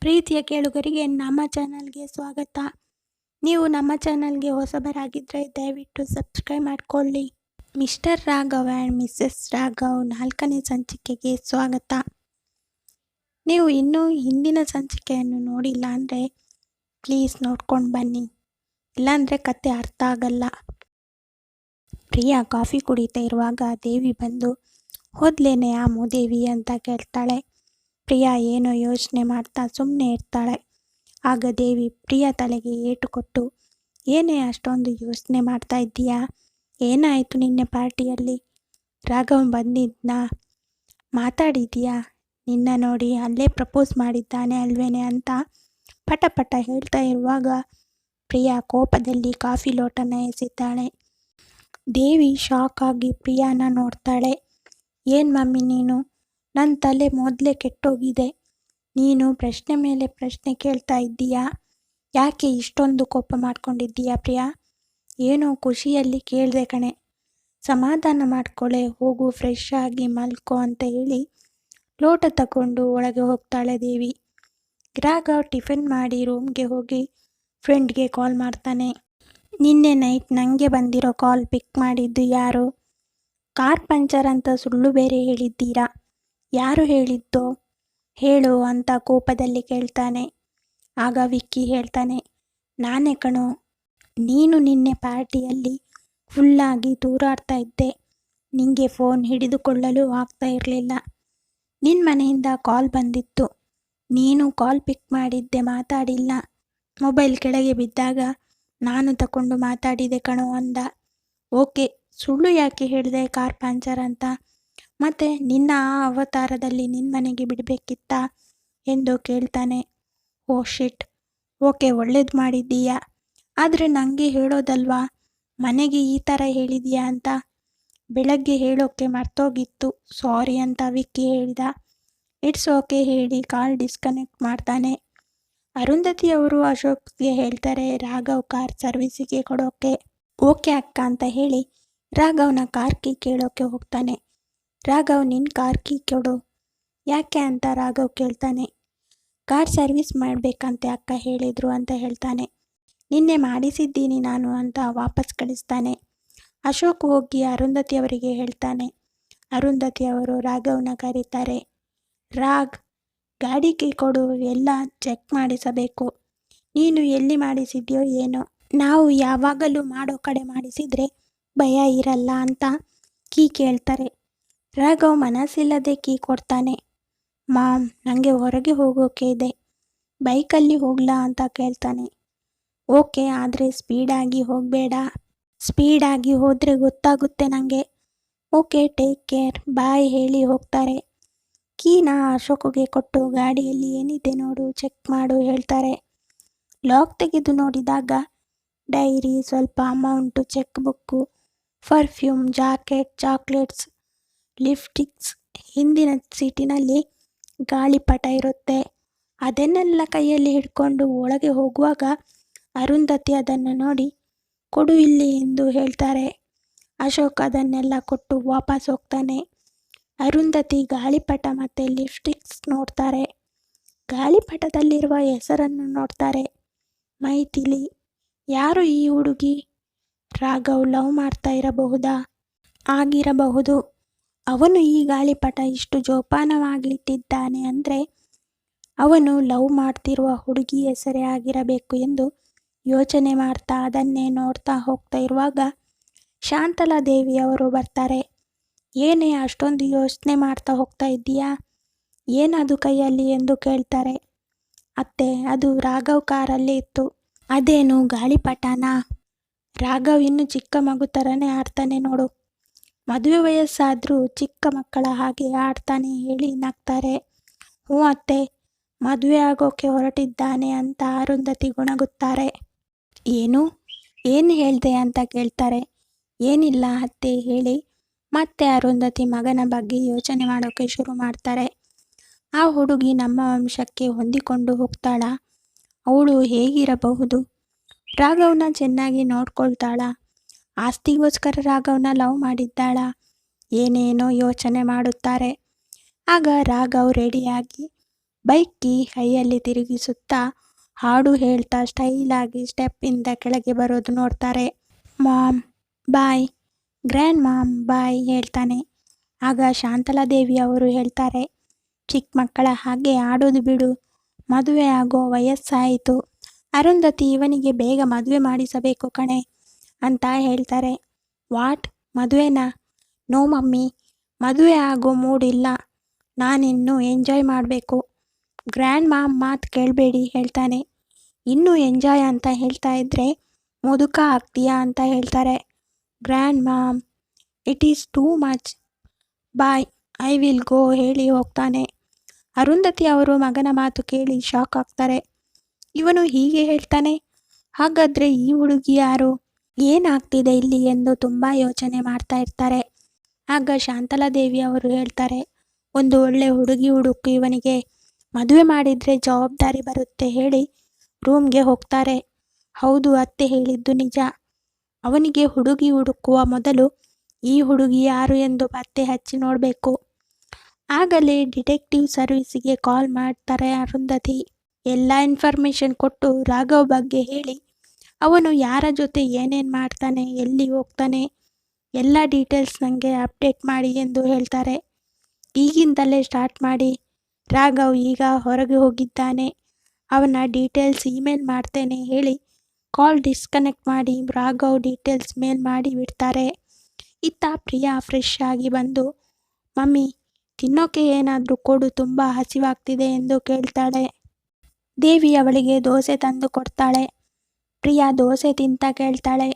ಪ್ರೀತಿಯ ಕೇಳುಗರಿಗೆ ನಮ್ಮ ಚಾನಲ್ಗೆ ಸ್ವಾಗತ. ನೀವು ನಮ್ಮ ಚಾನಲ್ಗೆ ಹೊಸಬರಾಗಿದ್ದರೆ ದಯವಿಟ್ಟು ಸಬ್ಸ್ಕ್ರೈಬ್ ಮಾಡಿಕೊಳ್ಳಿ. Mister Raghav and Mrs Raghav 4ನೇ ಸಂಚಿಕೆಗೆ ಸ್ವಾಗತ. ನೀವು ಇನ್ನೂ ಹಿಂದಿನ ಸಂಚಿಕೆಯನ್ನು ನೋಡಿಲ್ಲ ಅಂದರೆ ಪ್ಲೀಸ್ ನೋಡ್ಕೊಂಡು ಬನ್ನಿ, ಇಲ್ಲಾಂದರೆ ಕತೆ ಅರ್ಥ ಆಗಲ್ಲ. ಪ್ರಿಯಾ ಕಾಫಿ ಕುಡಿತಾ ಇರುವಾಗ ದೇವಿ ಬಂದು ಹೋದ್ಲೇನೆ ಆ ಮೂದೇವಿ ಅಂತ ಕೇಳ್ತಾಳೆ. ಪ್ರಿಯಾ ಏನೋ ಯೋಚನೆ ಮಾಡ್ತಾ ಸುಮ್ಮನೆ ಇರ್ತಾಳೆ. ಆಗ ದೇವಿ ಪ್ರಿಯಾ ತಲೆಗೆ ಏಟು ಕೊಟ್ಟು, ಏನೇ ಅಷ್ಟೊಂದು ಯೋಚನೆ ಮಾಡ್ತಾ ಇದ್ದೀಯಾ? ಏನಾಯಿತು ನಿನ್ನೆ ಪಾರ್ಟಿಯಲ್ಲಿ? ರಾಘವ್ ಬಂದಿದ್ನಾ? ಮಾತಾಡಿದ್ಯಾ? ನಿನ್ನ ನೋಡಿ ಅಲ್ಲೇ ಪ್ರಪೋಸ್ ಮಾಡಿದ್ದಾನೆ ಅಲ್ವೇನೆ ಅಂತ ಪಟ ಪಟ ಹೇಳ್ತಾ ಇರುವಾಗ ಪ್ರಿಯಾ ಕೋಪದಲ್ಲಿ ಕಾಫಿ ಲೋಟನ ಎಸಿತಾಳೆ. ದೇವಿ ಶಾಕ್ ಆಗಿ ಪ್ರಿಯಾನ ನೋಡ್ತಾಳೆ. ಏನು ಮಮ್ಮಿ ನೀನು? ನನ್ನ ತಲೆ ಮೊದಲೇ ಕೆಟ್ಟೋಗಿದೆ. ನೀನು ಪ್ರಶ್ನೆ ಮೇಲೆ ಪ್ರಶ್ನೆ ಕೇಳ್ತಾ ಇದ್ದೀಯಾ? ಯಾಕೆ ಇಷ್ಟೊಂದು ಕೋಪ ಮಾಡ್ಕೊಂಡಿದ್ದೀಯಾ ಪ್ರಿಯಾ? ಏನೋ ಖುಷಿಯಲ್ಲಿ ಕೇಳಿದೆ ಕಣೆ. ಸಮಾಧಾನ ಮಾಡ್ಕೊಳ್ಳೆ, ಹೋಗು ಫ್ರೆಶ್ ಆಗಿ ಮಲ್ಕೋ ಅಂತ ಹೇಳಿ ಲೋಟ ತಗೊಂಡು ಒಳಗೆ ಹೋಗ್ತಾಳೆ ದೇವಿ. ರಾಘವ್ ಟಿಫಿನ್ ಮಾಡಿ ರೂಮ್ಗೆ ಹೋಗಿ ಫ್ರೆಂಡ್ಗೆ ಕಾಲ್ ಮಾಡ್ತಾನೆ. ನಿನ್ನೆ ನೈಟ್ ನನಗೆ ಬಂದಿರೋ ಕಾಲ್ ಪಿಕ್ ಮಾಡಿದ್ದು ಯಾರು? ಕಾರ್ ಪಂಚರ್ ಅಂತ ಸುಳ್ಳು ಬೇರೆ ಹೇಳಿದ್ದೀರಾ? ಯಾರು ಹೇಳಿದ್ದೋ ಹೇಳು ಅಂತ ಕೋಪದಲ್ಲಿ ಕೇಳ್ತಾನೆ. ಆಗ ವಿಕ್ಕಿ ಹೇಳ್ತಾನೆ, ನಾನೇ ಕಣೋ. ನೀನು ನಿನ್ನೆ ಪಾರ್ಟಿಯಲ್ಲಿ ಫುಲ್ಲಾಗಿ ತೂರಾಡ್ತಾ ಇದ್ದೆ. ನಿಂಗೆ ಫೋನ್ ಹಿಡಿದುಕೊಳ್ಳಲು ಆಗ್ತಾ ಇರಲಿಲ್ಲ. ನಿನ್ನ ಮನೆಯಿಂದ ಕಾಲ್ ಬಂದಿತ್ತು. ನೀನು ಕಾಲ್ ಪಿಕ್ ಮಾಡಿದ್ದೆ, ಮಾತಾಡಿಲ್ಲ. ಮೊಬೈಲ್ ಕೆಳಗೆ ಬಿದ್ದಾಗ ನಾನು ತಗೊಂಡು ಮಾತಾಡಿದೆ ಕಣೋ ಅಂದ. ಓಕೆ, ಸುಳ್ಳು ಯಾಕೆ ಹೇಳಿದೆ ಕಾರ್ ಪಂಚರ್ ಅಂತ? ಮತ್ತೆ ನಿನ್ನ ಆ ಅವತಾರದಲ್ಲಿ ನಿನ್ನ ಮನೆಗೆ ಬಿಡಬೇಕಿತ್ತಾ ಎಂದು ಕೇಳ್ತಾನೆ. ಓ ಶಿಟ್, ಓಕೆ ಒಳ್ಳೇದು ಮಾಡಿದ್ದೀಯಾ, ಆದರೆ ನನಗೆ ಹೇಳೋದಲ್ವಾ ಮನೆಗೆ ಈ ಥರ ಹೇಳಿದೀಯಾ ಅಂತ? ಬೆಳಗ್ಗೆ ಹೇಳೋಕ್ಕೆ ಮರ್ತೋಗಿತ್ತು, ಸಾರಿ ಅಂತ ವಿಕ್ಕಿ ಹೇಳಿದ. ಇಟ್ಸ್ ಓಕೆ ಹೇಳಿ ಕಾಲ್ ಡಿಸ್ಕನೆಕ್ಟ್ ಮಾಡ್ತಾನೆ. ಅರುಂಧತಿ ಅವರು ಅಶೋಕ್ಗೆ ಹೇಳ್ತಾರೆ ರಾಘವ್ ಕಾರ್ ಸರ್ವಿಸಿಗೆ ಕೊಡೋಕೆ. ಓಕೆ ಅಕ್ಕ ಅಂತ ಹೇಳಿ ರಾಘವ್ನ ಕಾರ್ ಕೀ ಕೇಳೋಕೆ ಹೋಗ್ತಾನೆ. ರಾಘವ್ ನಿನ್ನ ಕಾರ್ ಕೀ ಕೊಡು. ಯಾಕೆ ಅಂತ ರಾಘವ್ ಕೇಳ್ತಾನೆ. ಕಾರ್ ಸರ್ವಿಸ್ ಮಾಡಬೇಕಂತೆ ಅಕ್ಕ ಹೇಳಿದರು ಅಂತ ಹೇಳ್ತಾನೆ. ನಿನ್ನೆ ಮಾಡಿಸಿದ್ದೀನಿ ನಾನು ಅಂತ ವಾಪಸ್ ಕಳಿಸ್ತಾನೆ. ಅಶೋಕ್ ಹೋಗಿ ಅರುಂಧತಿ ಅವರಿಗೆ ಹೇಳ್ತಾನೆ. ಅರುಂಧತಿ ಅವರು ರಾಘವ್ನ ಕರೀತಾರೆ. ರಾಗ್, ಗಾಡಿ ಕೀ ಕೊಡು, ಎಲ್ಲ ಚೆಕ್ ಮಾಡಿಸಬೇಕು. ನೀನು ಎಲ್ಲಿ ಮಾಡಿಸಿದ್ಯೋ ಏನೋ, ನಾವು ಯಾವಾಗಲೂ ಮಾಡೋ ಕಡೆ ಮಾಡಿಸಿದ್ರೆ ಭಯ ಇರಲ್ಲ ಅಂತ ಕೀ ಕೇಳ್ತಾರೆ. ರಾಘವ್ ಮನಸ್ಸಿಲ್ಲದೆ ಕೀ ಕೊಡ್ತಾನೆ. ಮಾಮ್, ನನಗೆ ಹೊರಗೆ ಹೋಗೋಕೆ ಇದೆ, ಬೈಕಲ್ಲಿ ಹೋಗ್ಲಾ ಅಂತ ಕೇಳ್ತಾನೆ. ಓಕೆ, ಆದರೆ ಸ್ಪೀಡಾಗಿ ಹೋಗಬೇಡ. ಸ್ಪೀಡಾಗಿ ಹೋದರೆ ಗೊತ್ತಾಗುತ್ತೆ ನನಗೆ. ಓಕೆ, ಟೇಕ್ ಕೇರ್, ಬಾಯ್ ಹೇಳಿ ಹೋಗ್ತಾರೆ. ಕೀನ ಅಶೋಕ್ಗೆ ಕೊಟ್ಟು ಗಾಡಿಯಲ್ಲಿ ಏನಿದೆ ನೋಡು, ಚೆಕ್ ಮಾಡು ಹೇಳ್ತಾರೆ. ಲಾಕ್ ತೆಗೆದು ನೋಡಿದಾಗ ಡೈರಿ, ಸ್ವಲ್ಪ amount, cheque book, perfume, jacket, chocolates, lipsticks, ಹಿಂದಿನ ಸೀಟಿನಲ್ಲಿ ಗಾಳಿಪಟ ಇರುತ್ತೆ. ಅದನ್ನೆಲ್ಲ ಕೈಯಲ್ಲಿ ಹಿಡ್ಕೊಂಡು ಒಳಗೆ ಹೋಗುವಾಗ ಅರುಂಧತಿ ಅದನ್ನು ನೋಡಿ ಕೊಡು ಇಲ್ಲಿ ಎಂದು ಹೇಳ್ತಾರೆ. ಅಶೋಕ್ ಅದನ್ನೆಲ್ಲ ಕೊಟ್ಟು ವಾಪಸ್ ಹೋಗ್ತಾನೆ. ಅರುಂಧತಿ ಗಾಳಿಪಟ ಮತ್ತು ಲಿಪ್ಸ್ಟಿಕ್ಸ್ ನೋಡ್ತಾರೆ. ಗಾಳಿಪಟದಲ್ಲಿರುವ ಹೆಸರನ್ನು ನೋಡ್ತಾರೆ, ಮೈಥಿಲಿ. ಯಾರು ಈ ಹುಡುಗಿ? ರಾಘವ್ ಲವ್ ಮಾಡ್ತಾ ಇರಬಹುದಾ? ಆಗಿರಬಹುದು. ಅವನು ಈ ಗಾಳಿಪಟ ಇಷ್ಟು ಜೋಪಾನವಾಗಿಟ್ಟಿದ್ದಾನೆ ಅಂದರೆ ಅವನು ಲವ್ ಮಾಡ್ತಿರುವ ಹುಡುಗಿ ಹೆಸರೇ ಆಗಿರಬೇಕು ಎಂದು ಯೋಚನೆ ಮಾಡ್ತಾ ಅದನ್ನೇ ನೋಡ್ತಾ ಹೋಗ್ತಾ ಇರುವಾಗ ಶಾಂತಲಾ ದೇವಿ ಅವರು ಬರ್ತಾರೆ. ಏನೇ ಅಷ್ಟೊಂದು ಯೋಚನೆ ಮಾಡ್ತಾ ಹೋಗ್ತಾ ಇದ್ದೀಯಾ? ಏನದು ಕೈಯಲ್ಲಿ ಎಂದು ಕೇಳ್ತಾರೆ. ಅತ್ತೆ, ಅದು ರಾಘವ್ ಕಾರಲ್ಲಿ ಇತ್ತು. ಅದೇನು ಗಾಳಿಪಟನಾ? ರಾಘವ್ ಇನ್ನು ಚಿಕ್ಕ ಮಗು ಥರನೇ ಆಡ್ತಾನೆ ನೋಡು. ಮದುವೆ ವಯಸ್ಸಾದರೂ ಚಿಕ್ಕ ಮಕ್ಕಳ ಹಾಗೆ ಆಡ್ತಾನೆ ಹೇಳಿ ನಗ್ತಾರೆ. ಹ್ಞೂ ಅತ್ತೆ, ಮದುವೆ ಆಗೋಕೆ ಹೊರಟಿದ್ದಾನೆ ಅಂತ ಅರುಂಧತಿ ಗುಣಗುತ್ತಾರೆ. ಏನು ಹೇಳಿದೆ ಅಂತ ಕೇಳ್ತಾರೆ. ಏನಿಲ್ಲ ಅತ್ತೆ ಹೇಳಿ ಮತ್ತೆ ಅರುಂಧತಿ ಮಗನ ಬಗ್ಗೆ ಯೋಚನೆ ಮಾಡೋಕ್ಕೆ ಶುರು ಮಾಡ್ತಾರೆ. ಆ ಹುಡುಗಿ ನಮ್ಮ ವಂಶಕ್ಕೆ ಹೊಂದಿಕೊಂಡು ಹೋಗ್ತಾಳಾ? ಅವಳು ಹೇಗಿರಬಹುದು? ರಾಘವ್ನ ಚೆನ್ನಾಗಿ ನೋಡ್ಕೊಳ್ತಾಳಾ? ಆಸ್ತಿಗೋಸ್ಕರ ರಾಘವ್ನ ಲವ್ ಮಾಡಿದ್ದಾಳ? ಏನೇನೋ ಯೋಚನೆ ಮಾಡುತ್ತಾರೆ. ಆಗ ರಾಘವ್ ರೆಡಿಯಾಗಿ ಬೈಕ್ ಕೀ ಕೈಯಲ್ಲಿ ತಿರುಗಿಸುತ್ತಾ ಹಾಡು ಹೇಳ್ತಾ ಸ್ಟೈಲಾಗಿ ಸ್ಟೆಪ್ಪಿಂದ ಕೆಳಗೆ ಬರೋದು ನೋಡ್ತಾರೆ. ಮಾಮ್ ಬಾಯ್, ಗ್ರ್ಯಾಂಡ್ ಮಾಮ್ ಬಾಯ್ ಹೇಳ್ತಾನೆ. ಆಗ ಶಾಂತಲಾದೇವಿ ಅವರು ಹೇಳ್ತಾರೆ, ಚಿಕ್ಕ ಮಕ್ಕಳ ಹಾಗೆ ಆಡೋದು ಬಿಡು, ಮದುವೆ ಆಗೋ ವಯಸ್ಸಾಯಿತು. ಅರುಂಧತಿ ಇವನಿಗೆ ಬೇಗ ಮದುವೆ ಮಾಡಿಸಬೇಕು ಕಣೆ ಅಂತ ಹೇಳ್ತಾರೆ. ವಾಟ್, ಮದುವೆನಾ? ನೋ ಮಮ್ಮಿ, ಮದುವೆ ಆಗೋ ಮೂಡ್ ಇಲ್ಲ, ನಾನಿನ್ನು ಎಂಜಾಯ್ ಮಾಡಬೇಕು. ಗ್ರ್ಯಾಂಡ್ ಮಾಮ್ ಮಾತು ಕೇಳಬೇಡಿ ಹೇಳ್ತಾನೆ. ಇನ್ನೂ ಎಂಜಾಯ್ ಅಂತ ಹೇಳ್ತಾ ಇದ್ರೆ ಮುದುಕ ಆಗ್ತೀಯಾ ಅಂತ ಹೇಳ್ತಾರೆ. Grand mom, it is too much, boy, I will go ಹೇಳಿ ಹೋಗ್ತಾನೆ. ಅರುಂಧತಿ ಅವರು ಮಗನ ಮಾತು ಕೇಳಿ ಶಾಕ್ ಆಗ್ತಾರೆ. ಇವನು ಹೀಗೆ ಹೇಳ್ತಾನೆ, ಹಾಗಾದ್ರೆ ಈ ಹುಡುಗಿ ಯಾರು, ಏನಾಗ್ತಿದೆ ಇಲ್ಲಿ ಎಂದು ತುಂಬ ಯೋಚನೆ ಮಾಡ್ತಾ ಇರ್ತಾರೆ. ಆಗ ಶಾಂತಲಾದೇವಿ ಅವರು ಹೇಳ್ತಾರೆ, ಒಂದು ಒಳ್ಳೆ ಹುಡುಗಿ ಹುಡುಕು ಇವನಿಗೆ, ಮದುವೆ ಮಾಡಿದರೆ ಜವಾಬ್ದಾರಿ ಬರುತ್ತೆ ಹೇಳಿ ರೂಮ್ಗೆ ಹೋಗ್ತಾರೆ. ಹೌದು ಅತ್ತೆ ಹೇಳಿದ್ದು ನಿಜ, ಅವನಿಗೆ ಹುಡುಗಿ ಹುಡುಕುವ ಮೊದಲು ಈ ಹುಡುಗಿ ಯಾರು ಎಂದು ಪತ್ತೆ ಹಚ್ಚಿ ನೋಡಬೇಕು. ಆಗಲೇ ಡಿಟೆಕ್ಟಿವ್ ಸರ್ವಿಸಿಗೆ ಕಾಲ್ ಮಾಡ್ತಾರೆ ಅರುಂಧತಿ. ಎಲ್ಲ ಇನ್ಫಾರ್ಮೇಷನ್ ಕೊಟ್ಟು ರಾಘವ್ ಬಗ್ಗೆ ಹೇಳಿ ಅವನು ಯಾರ ಜೊತೆ ಏನೇನು ಮಾಡ್ತಾನೆ, ಎಲ್ಲಿ ಹೋಗ್ತಾನೆ, ಎಲ್ಲ ಡೀಟೇಲ್ಸ್ ನನಗೆ ಅಪ್ಡೇಟ್ ಮಾಡಿ ಎಂದು ಹೇಳ್ತಾರೆ. ಈಗಿಂದಲೇ ಸ್ಟಾರ್ಟ್ ಮಾಡಿ, ರಾಘವ್ ಈಗ ಹೊರಗೆ ಹೋಗಿದ್ದಾನೆ, ಅವನ ಡೀಟೇಲ್ಸ್ ಇಮೇಲ್ ಮಾಡ್ತೇನೆ ಹೇಳಿ ಕಾಲ್ ಡಿಸ್ಕನೆಕ್ಟ್ ಮಾಡಿ ರಾಘವ್ ಡೀಟೇಲ್ಸ್ ಮೇಲ್ ಮಾಡಿ ಬಿಡ್ತಾರೆ. ಇತ್ತ ಪ್ರಿಯಾ ಫ್ರೆಶ್ ಆಗಿ ಬಂದು, ಮಮ್ಮಿ ತಿನ್ನೋಕೆ ಏನಾದರೂ ಕೊಡು, ತುಂಬ ಹಸಿವಾಗ್ತಿದೆ ಎಂದು ಕೇಳ್ತಾಳೆ. ದೇವಿ ಅವಳಿಗೆ ದೋಸೆ ತಂದು ಕೊಡ್ತಾಳೆ. ಪ್ರಿಯಾ ದೋಸೆ ತಿಂತ ಕೇಳ್ತಾಳೆ,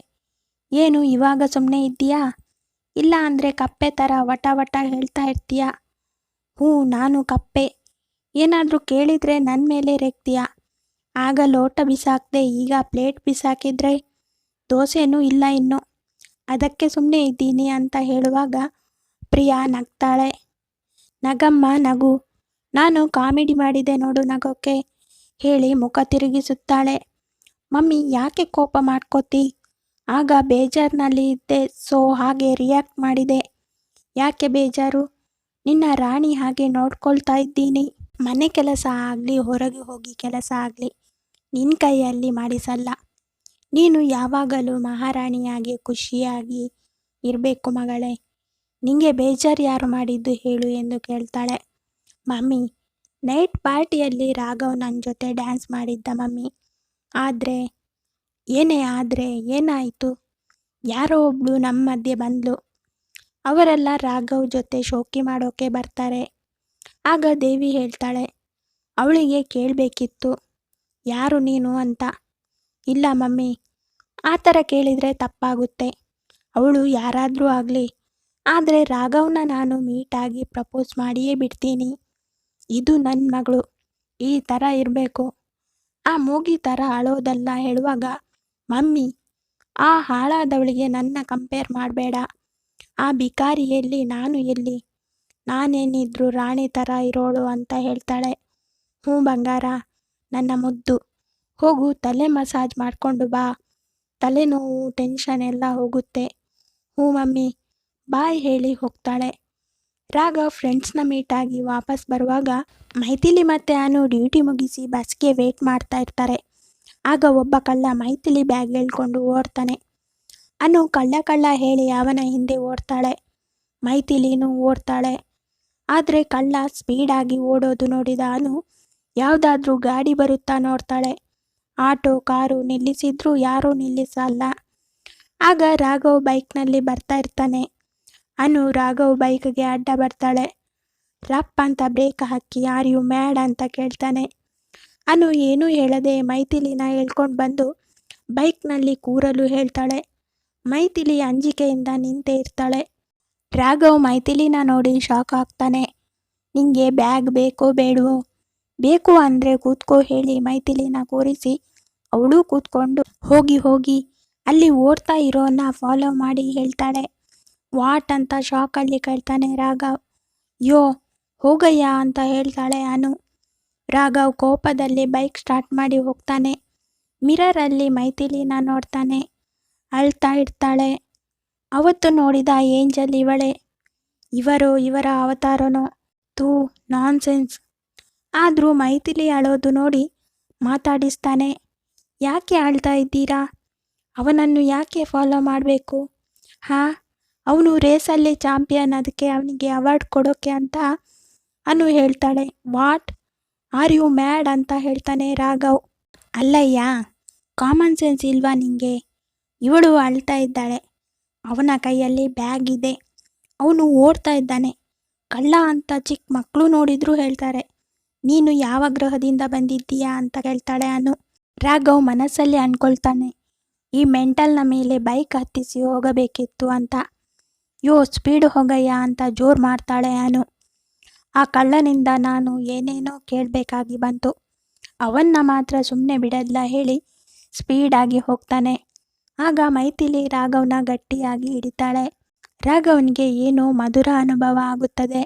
ಏನು ಇವಾಗ ಸುಮ್ಮನೆ ಇದ್ದೀಯಾ, ಇಲ್ಲ ಅಂದರೆ ಕಪ್ಪೆ ಥರ ವಟ ವಟ ಹೇಳ್ತಾ ಇರ್ತೀಯಾ? ಹ್ಞೂ ನಾನು ಕಪ್ಪೆ, ಏನಾದರೂ ಕೇಳಿದರೆ ನನ್ನ ಮೇಲೆ ರೇಗ್ತೀಯಾ? ಆಗ ಲೋಟ ಬಿಸಾಕ್ದೆ ಈಗ ಪ್ಲೇಟ್ ಬಿಸಾಕಿದ್ರೆ ದೋಸೆನೂ ಇಲ್ಲ ಇನ್ನು, ಅದಕ್ಕೆ ಸುಮ್ಮನೆ ಇದ್ದೀನಿ ಅಂತ ಹೇಳುವಾಗ ಪ್ರಿಯಾ ನಗ್ತಾಳೆ. ನಗಮ್ಮ ನಗು, ನಾನು ಕಾಮಿಡಿ ಮಾಡಿದೆ ನೋಡು ನಗೋಕ್ಕೆ ಹೇಳಿ ಮುಖ ತಿರುಗಿಸುತ್ತಾಳೆ. ಮಮ್ಮಿ ಯಾಕೆ ಕೋಪ ಮಾಡ್ಕೋತಿ, ಆಗ ಬೇಜಾರಿನಲ್ಲಿ ಇದ್ದೆ ಸೊ ಹಾಗೆ ರಿಯಾಕ್ಟ್ ಮಾಡಿದೆ. ಯಾಕೆ ಬೇಜಾರು, ನಿನ್ನ ರಾಣಿ ಹಾಗೆ ನೋಡ್ಕೊಳ್ತಾ ಇದ್ದೀನಿ. ಮನೆ ಕೆಲಸ ಆಗಲಿ ಹೊರಗೆ ಹೋಗಿ ಕೆಲಸ ಆಗಲಿ ನಿನ್ನ ಕೈಯಲ್ಲಿ ಮಾಡಿಸಲ್ಲ, ನೀನು ಯಾವಾಗಲೂ ಮಹಾರಾಣಿಯಾಗಿ ಖುಷಿಯಾಗಿ ಇರಬೇಕು ಮಗಳೇ, ನಿಂಗೆ ಬೇಜಾರು ಯಾರು ಮಾಡಿದ್ದು ಹೇಳು ಎಂದು ಕೇಳ್ತಾಳೆ. ಮಮ್ಮಿ ನೈಟ್ ಪಾರ್ಟಿಯಲ್ಲಿ ರಾಘವ್ ನನ್ನ ಜೊತೆ ಡ್ಯಾನ್ಸ್ ಮಾಡಿದ್ದ ಮಮ್ಮಿ, ಆದರೆ ಏನಾಯಿತು, ಯಾರೋ ಒಬ್ಳು ನಮ್ಮ ಮಧ್ಯೆ ಬಂದ್ಲು, ಅವರೆಲ್ಲ ರಾಘವ್ ಜೊತೆ ಶೋಕಿ ಮಾಡೋಕೆ ಬರ್ತಾರೆ. ಆಗ ದೇವಿ ಹೇಳ್ತಾಳೆ, ಅವಳಿಗೆ ಕೇಳಬೇಕಿತ್ತು ಯಾರು ನೀನು ಅಂತ. ಇಲ್ಲ ಮಮ್ಮಿ, ಆ ಥರ ಕೇಳಿದರೆ ತಪ್ಪಾಗುತ್ತೆ, ಅವಳು ಯಾರಾದರೂ ಆಗಲಿ, ಆದರೆ ರಾಘವ್ನ ನಾನು ಮೀಟಾಗಿ ಪ್ರಪೋಸ್ ಮಾಡಿಯೇ ಬಿಡ್ತೀನಿ. ಇದು ನನ್ನ ಮಗಳು, ಈ ಥರ ಇರಬೇಕು, ಆ ಮೂಗಿ ಥರ ಅಳೋದಲ್ಲ ಹೇಳುವಾಗ, ಮಮ್ಮಿ ಆ ಹಾಳಾದವಳಿಗೆ ನನ್ನ ಕಂಪೇರ್ ಮಾಡಬೇಡ, ಆ ಬಿಕಾರಿ ಎಲ್ಲಿ, ನಾನು ಎಲ್ಲಿ, ನಾನೇನಿದ್ರು ರಾಣಿ ಥರ ಇರೋಳು ಅಂತ ಹೇಳ್ತಾಳೆ. ಹ್ಞೂ ಬಂಗಾರ, ನನ್ನ ಮುದ್ದು, ಹೋಗು ತಲೆ ಮಸಾಜ್ ಮಾಡಿಕೊಂಡು ಬಾ, ತಲೆನೋವು ಟೆನ್ಷನ್ ಎಲ್ಲ ಹೋಗುತ್ತೆ. ಹ್ಞೂ ಮಮ್ಮಿ ಬಾಯ್ ಹೇಳಿ ಹೋಗ್ತಾಳೆ. ರಾಘವ್ ಫ್ರೆಂಡ್ಸ್ನ ಮೀಟಾಗಿ ವಾಪಸ್ ಬರುವಾಗ ಮೈಥಿಲಿ ಮತ್ತು ಅನು ಡ್ಯೂಟಿ ಮುಗಿಸಿ ಬಸ್ಗೆ ವೇಟ್ ಮಾಡ್ತಾ ಇರ್ತಾರೆ. ಆಗ ಒಬ್ಬ ಕಳ್ಳ ಮೈಥಿಲಿ ಬ್ಯಾಗ್ ಹೇಳ್ಕೊಂಡು ಓಡ್ತಾನೆ. ಅನು ಕಳ್ಳ ಹೇಳಿ ಅವನ ಹಿಂದೆ ಓಡ್ತಾಳೆ. ಮೈಥಿಲಿನೂ ಓಡ್ತಾಳೆ. ಆದರೆ ಕಳ್ಳ ಸ್ಪೀಡಾಗಿ ಓಡೋದು ನೋಡಿದ ಅನು ಯಾವುದಾದ್ರೂ ಗಾಡಿ ಬರುತ್ತಾ ನೋಡ್ತಾಳೆ. ಆಟೋ ಕಾರು ನಿಲ್ಲಿಸಿದ್ರೂ ಯಾರೂ ನಿಲ್ಲಿಸಲ್ಲ. ಆಗ ರಾಘವ್ ಬೈಕ್ನಲ್ಲಿ ಬರ್ತಾ ಇರ್ತಾನೆ. ಅನು ರಾಘವ್ ಬೈಕ್ಗೆ ಅಡ್ಡ ಬರ್ತಾಳೆ. ರಪ್ ಅಂತ ಬ್ರೇಕ್ ಹಾಕಿ ಆರ್ ಯು ಮ್ಯಾಡ್ ಅಂತ ಕೇಳ್ತಾನೆ. ಅನು ಏನೂ ಹೇಳದೆ ಮೈಥಿಲಿನ ಹೇಳ್ಕೊಂಡು ಬಂದು ಬೈಕ್ನಲ್ಲಿ ಕೂರಲು ಹೇಳ್ತಾಳೆ. ಮೈಥಿಲಿ ಅಂಜಿಕೆಯಿಂದ ನಿಂತೇ ಇರ್ತಾಳೆ. ರಾಘವ್ ಮೈಥಿಲಿನ ನೋಡಿ ಶಾಕ್ ಆಗ್ತಾನೆ. ನಿಂಗೆ ಬ್ಯಾಗ್ ಬೇಕೋ ಬೇಡವೋ, ಬೇಕು ಅಂದರೆ ಕೂತ್ಕೋ ಹೇಳಿ ಮೈಥಿಲಿನ ಕೂರಿಸಿ ಅವಳು ಕೂತ್ಕೊಂಡು ಹೋಗಿ ಅಲ್ಲಿ ಓಡ್ತಾ ಇರೋನ್ನ ಫಾಲೋ ಮಾಡಿ ಹೇಳ್ತಾಳೆ. ವಾಟ್ ಅಂತ ಶಾಕಲ್ಲಿ ಕೇಳ್ತಾನೆ ರಾಘವ್. ಯೋ ಹೋಗಯ್ಯ ಅಂತ ಹೇಳ್ತಾಳೆ ಅನು. ರಾಘವ್ ಕೋಪದಲ್ಲಿ ಬೈಕ್ ಸ್ಟಾರ್ಟ್ ಮಾಡಿ ಹೋಗ್ತಾನೆ. ಮಿರರಲ್ಲಿ ಮೈಥಿಲಿನ ನೋಡ್ತಾನೆ. ಅಳ್ತಾ ಇರ್ತಾಳೆ. ಅವತ್ತು ನೋಡಿದ ಏಂಜಲ್ ಇವಳೇ, ಇವರ ಅವತಾರನೋ, ತೂ ನಾನ್ಸೆನ್ಸ್, ಆದರೂ ಮೈಥಿಲಿ ಅಳೋದು ನೋಡಿ ಮಾತಾಡಿಸ್ತಾನೆ. ಯಾಕೆ ಆಳ್ತಾ ಇದ್ದೀರಾ? ಅವನನ್ನು ಯಾಕೆ ಫಾಲೋ ಮಾಡಬೇಕು? ಹಾಂ, ಅವನು ರೇಸಲ್ಲಿ ಚಾಂಪಿಯನ್, ಅದಕ್ಕೆ ಅವನಿಗೆ ಅವಾರ್ಡ್ ಕೊಡೋಕೆ ಅಂತ ಅನು ಹೇಳ್ತಾಳೆ. ವಾಟ್ ಆರ್ ಯು ಮ್ಯಾಡ್ ಅಂತ ಹೇಳ್ತಾನೆ ರಾಘವ್. ಅಲ್ಲಯ್ಯ, ಕಾಮನ್ ಸೆನ್ಸ್ ಇಲ್ವಾ ನಿಂಗೆ? ಇವಳು ಅಳ್ತಾ ಇದ್ದಾಳೆ, ಅವನ ಕೈಯಲ್ಲಿ ಬ್ಯಾಗ್ ಇದೆ, ಅವನು ಓಡ್ತಾ ಇದ್ದಾನೆ, ಕಳ್ಳ ಅಂತ ಚಿಕ್ಕ ಮಕ್ಕಳು ನೋಡಿದ್ರು ಹೇಳ್ತಾರೆ. ನೀನು ಯಾವ ಗ್ರಹದಿಂದ ಬಂದಿದ್ದೀಯಾ ಅಂತ ಕೇಳ್ತಾಳೆ ಅನು. ರಾಘವ್ ಮನಸ್ಸಲ್ಲಿ ಅನ್ಕೊಳ್ತಾನೆ, ಈ ಮೆಂಟಲ್ನ ಮೇಲೆ ಬೈಕ್ ಹತ್ತಿಸಿ ಹೋಗಬೇಕಿತ್ತು ಅಂತ. ಯೋ ಸ್ಪೀಡ್ ಹೋಗಯ್ಯ ಅಂತ ಜೋರು ಮಾಡ್ತಾಳೆ ಅನು. ಆ ಕಳ್ಳನಿಂದ ನಾನು ಏನೇನೋ ಕೇಳಬೇಕಾಗಿ ಬಂತು, ಅವನ್ನ ಮಾತ್ರ ಸುಮ್ಮನೆ ಬಿಡದ್ಲ ಹೇಳಿ ಸ್ಪೀಡಾಗಿ ಹೋಗ್ತಾನೆ. ಆಗ ಮೈಥಿಲಿ ರಾಘವ್ನ ಗಟ್ಟಿಯಾಗಿ ಹಿಡಿತಾಳೆ. ರಾಘವನ್ಗೆ ಏನೋ ಮಧುರ ಅನುಭವ ಆಗುತ್ತದೆ.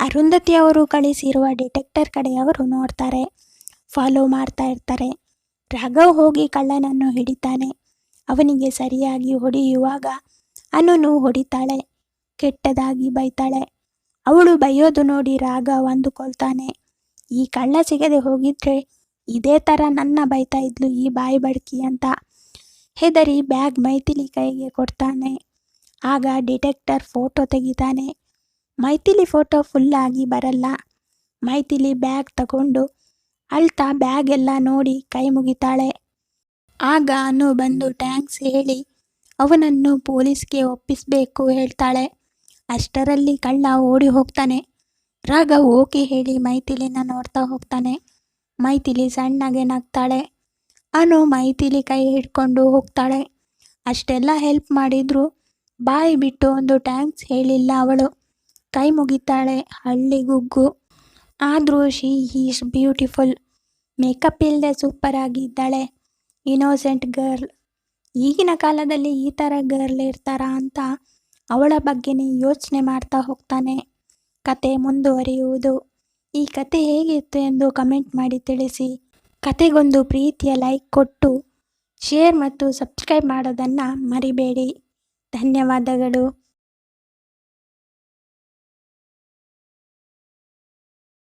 ಅರುಂಧತಿ ಅವರು ಕಳಿಸಿರುವ ಡಿಟೆಕ್ಟರ್ ಕಡೆಯವರು ನೋಡ್ತಾರೆ, ಫಾಲೋ ಮಾಡ್ತಾ ಇರ್ತಾರೆ. ರಾಘವ್ ಹೋಗಿ ಕಳ್ಳನನ್ನು ಹಿಡಿತಾನೆ. ಅವನಿಗೆ ಸರಿಯಾಗಿ ಹೊಡೆಯುವಾಗ ಅನುನು ಹೊಡಿತಾಳೆ, ಕೆಟ್ಟದಾಗಿ ಬೈತಾಳೆ. ಅವಳು ಬೈಯೋದು ನೋಡಿ ರಾಘವ್ ಅಂದುಕೊಳ್ತಾನೆ, ಈ ಕಳ್ಳ ಸಿಗದೆ ಹೋಗಿದ್ರೆ ಇದೇ ಥರ ನನ್ನ ಬೈತಾ ಇದ್ಲು ಈ ಬಾಯಿ ಬಡ್ಕಿ ಅಂತ. ಹೆದರಿ ಬ್ಯಾಗ್ ಮೈಥಿಲಿ ಕೈಗೆ ಕೊಡ್ತಾನೆ. ಆಗ ಡಿಟೆಕ್ಟರ್ ಫೋಟೋ ತೆಗಿತಾನೆ. ಮೈಥಿಲಿ ಫೋಟೋ ಫುಲ್ಲಾಗಿ ಬರಲ್ಲ. ಮೈಥಿಲಿ ಬ್ಯಾಗ್ ತಗೊಂಡು ಅಳ್ತಾ ಬ್ಯಾಗ್ ಎಲ್ಲ ನೋಡಿ ಕೈ ಮುಗಿತಾಳೆ. ಆಗ ಅನು ಬಂದು ಥ್ಯಾಂಕ್ಸ್ ಹೇಳಿ ಅವನನ್ನು ಪೊಲೀಸ್ಗೆ ಒಪ್ಪಿಸಬೇಕು ಹೇಳ್ತಾಳೆ. ಅಷ್ಟರಲ್ಲಿ ಕಳ್ಳ ಓಡಿ ಹೋಗ್ತಾನೆ. ರಾಘವ್ ಓಕೆ ಹೇಳಿ ಮೈಥಿಲಿನ ನೋಡ್ತಾ ಹೋಗ್ತಾನೆ. ಮೈಥಿಲಿ ಸಣ್ಣಗೆ ನಗ್ತಾಳೆ. ಅನು ಮೈಥಿಲಿ ಕೈ ಹಿಡ್ಕೊಂಡು ಹೋಗ್ತಾಳೆ. ಅಷ್ಟೆಲ್ಲ ಹೆಲ್ಪ್ ಮಾಡಿದ್ರು ಬಾಯಿ ಬಿಟ್ಟು ಒಂದು ಥ್ಯಾಂಕ್ಸ್ ಹೇಳಿಲ್ಲ ಅವಳು. ಕೈ ಮುಗಿತಾಳೆ, ಹಳ್ಳಿಗುಗ್ಗು. ಆದರೂ ಶಿ ಈಸ್ ಬ್ಯೂಟಿಫುಲ್. ಮೇಕಪ್ ಇಲ್ಲದೆ ಸೂಪರ್ ಆಗಿದ್ದಾಳೆ. Innocent girl. ಈಗಿನ ಕಾಲದಲ್ಲಿ ಈ ಥರ ಗರ್ಲ್ ಇರ್ತಾರಾ ಅಂತ ಅವಳ ಬಗ್ಗೆನೇ ಯೋಚನೆ ಮಾಡ್ತಾ ಹೋಗ್ತಾನೆ. ಕತೆ ಮುಂದುವರಿಯುವುದು. ಈ ಕತೆ ಹೇಗಿತ್ತು ಎಂದು ಕಮೆಂಟ್ ಮಾಡಿ ತಿಳಿಸಿ. ಕತೆಗೊಂದು ಪ್ರೀತಿಯ ಲೈಕ್ ಕೊಟ್ಟು ಶೇರ್ ಮತ್ತು ಸಬ್ಸ್ಕ್ರೈಬ್ ಮಾಡೋದನ್ನು ಮರಿಬೇಡಿ. ಧನ್ಯವಾದಗಳು.